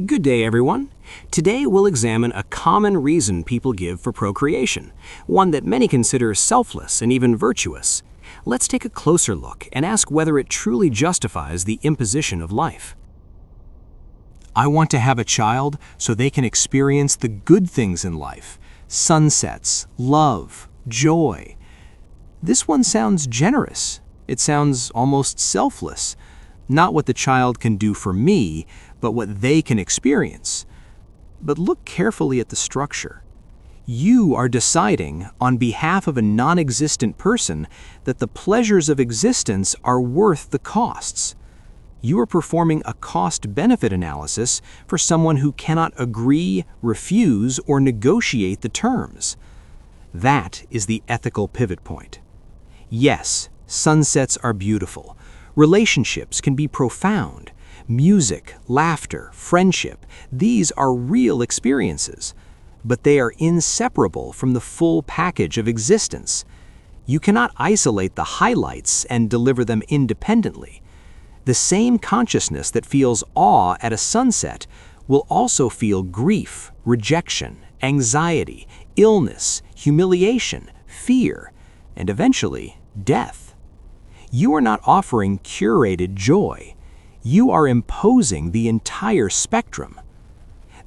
Good day, everyone. Today we'll examine a common reason people give for procreation, one that many consider selfless and even virtuous. Let's take a closer look and ask whether it truly justifies the imposition of life. I want to have a child so they can experience the good things in life: sunsets, love, joy. This one sounds generous. It sounds almost selfless. Not what the child can do for me, but what they can experience. But look carefully at the structure. You are deciding, on behalf of a non-existent person, that the pleasures of existence are worth the costs. You are performing a cost-benefit analysis for someone who cannot agree, refuse, or negotiate the terms. That is the ethical pivot point. Yes, sunsets are beautiful. Relationships can be profound. Music, laughter, friendship, these are real experiences. But they are inseparable from the full package of existence. You cannot isolate the highlights and deliver them independently. The same consciousness that feels awe at a sunset will also feel grief, rejection, anxiety, illness, humiliation, fear, and eventually death. You are not offering curated joy. You are imposing the entire spectrum.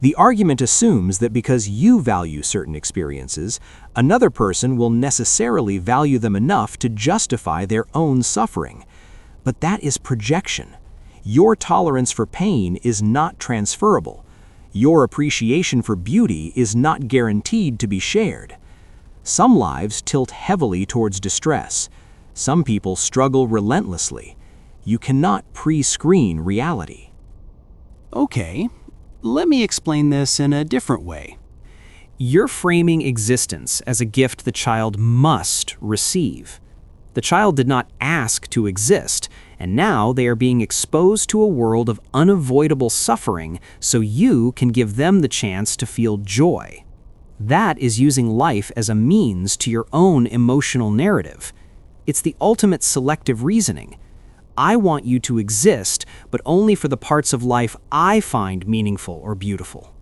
The argument assumes that because you value certain experiences, another person will necessarily value them enough to justify their own suffering. But that is projection. Your tolerance for pain is not transferable. Your appreciation for beauty is not guaranteed to be shared. Some lives tilt heavily towards distress. Some people struggle relentlessly. You cannot pre-screen reality. Okay, let me explain this in a different way. You're framing existence as a gift the child must receive. The child did not ask to exist, and now they are being exposed to a world of unavoidable suffering so you can give them the chance to feel joy. That is using life as a means to your own emotional narrative. It's the ultimate selective reasoning. I want you to exist, but only for the parts of life I find meaningful or beautiful.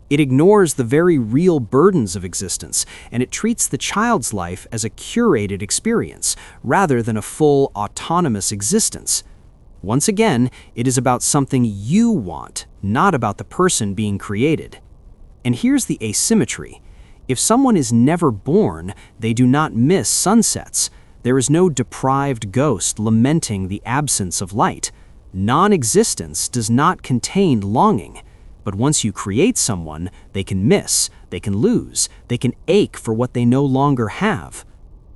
It ignores the very real burdens of existence, and it treats the child's life as a curated experience, rather than a full, autonomous existence. Once again, it is about something you want, not about the person being created. And here's the asymmetry. If someone is never born, they do not miss sunsets. There is no deprived ghost lamenting the absence of light. Non-existence does not contain longing. But once you create someone, they can miss, they can lose, they can ache for what they no longer have.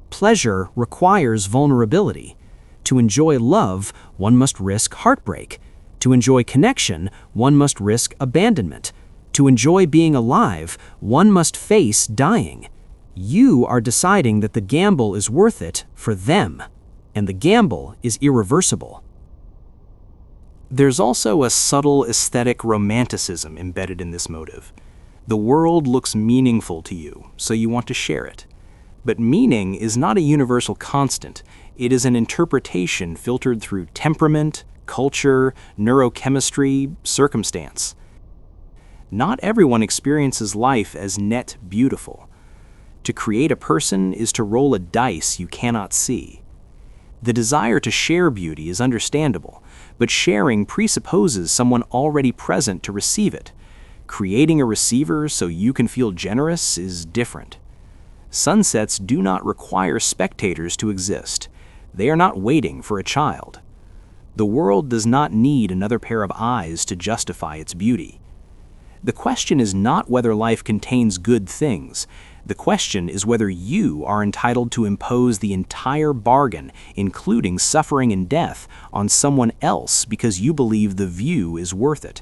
Pleasure requires vulnerability. To enjoy love, one must risk heartbreak. To enjoy connection, one must risk abandonment. To enjoy being alive, one must face dying. You are deciding that the gamble is worth it for them, and the gamble is irreversible. There's also a subtle aesthetic romanticism embedded in this motive. The world looks meaningful to you, so you want to share it. But meaning is not a universal constant. It is an interpretation filtered through temperament, culture, neurochemistry, circumstance. Not everyone experiences life as net beautiful. To create a person is to roll a dice you cannot see. The desire to share beauty is understandable, but sharing presupposes someone already present to receive it. Creating a receiver so you can feel generous is different. Sunsets do not require spectators to exist. They are not waiting for a child. The world does not need another pair of eyes to justify its beauty. The question is not whether life contains good things. The question is whether you are entitled to impose the entire bargain, including suffering and death, on someone else because you believe the view is worth it.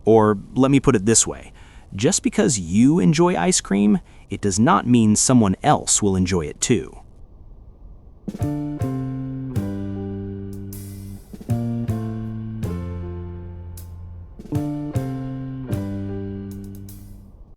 Or let me put it this way. Just because you enjoy ice cream, it does not mean someone else will enjoy it too.